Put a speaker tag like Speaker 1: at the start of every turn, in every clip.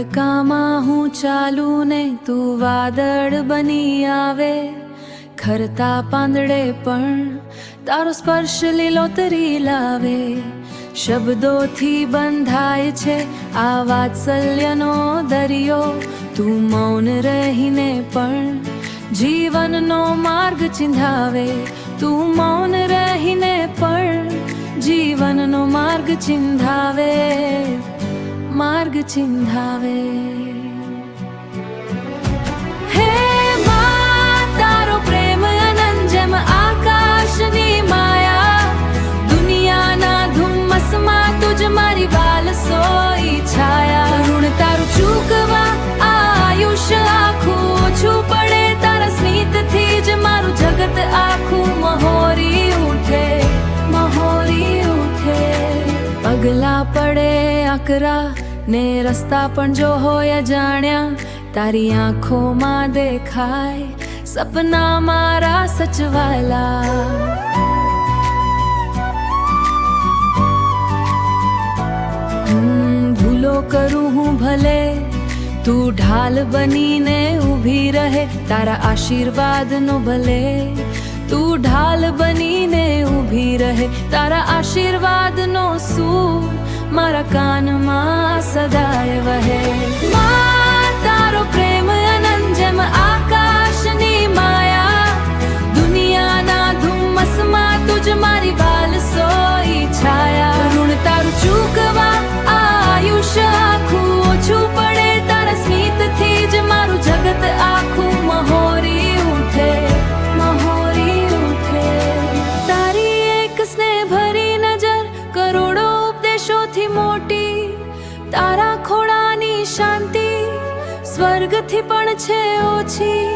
Speaker 1: તડકામાં હું ચાલું ને તું વાદળ બની આવે, ખરતા પાંદડે પણ તારો સ્પર્શ લીલોતરી લાવે. શબ્દોથી બંધાય છે આ વાત્સલ્યનો દરિયો, તું મૌન રહીને પણ જીવનનો માર્ગ ચિંધાવે. તું મૌન રહીને પણ જીવનનો માર્ગ ચિંધાવે, માર્ગ ચિંધાવે. હે માં, તારો પ્રેમ અનંત જેમ આકાશની માયા, દુનિયાના ધુમ્મસમાં તુજ મારી વાલ સોઈ છાયા. ઋણ તારું ચૂકવા આ આયુષ્ય આખું ઓછું પડે, તારા સ્મિતથી જ મારું જગત આખું મહોરી ઉઠે, મહોરી ઉઠે. પગલા પડે આકરા ને રસ્તા પણ જો હોય જાણ્યા, તારી આંખોમાં દેખાય સપના મારા સચવાયેલા. ભૂલો કરું હું ભલે, તું ઢાલ બનીને ઊભી રહે, તારા આશીર્વાદનો ભલે તું ઢાલ બનીને ઊભી રહે. તારા આશીર્વાદનો સૂર મારા કાનમાં સદાય વહે. માં, તારો પ્રેમ અનંત જેમ આકાશની માયા, દુનિયાના ધુમ્મસમાં તુજ મારી વાલ સોઈ છાયા. ઋણ તારું ચૂકવા આ આયુષ્ય આખું ઓછું પડે, તારા સ્મિતથી જ મારું જગત આખું મહોરી ઉઠે, મહોરી ઉઠે. તારી એક સ્નેહ ભરી નજર કરોડો ઉપદેશોથી મોટી, તારા ખોળાની શાંતિ સ્વર્ગથી પણ છે ઓછી.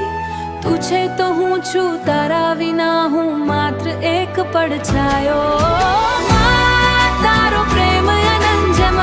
Speaker 1: તું છે તો હું છું, તારા વિના હું માત્ર એક પડછાયો. માં, તારો પ્રેમ અનંત જેમ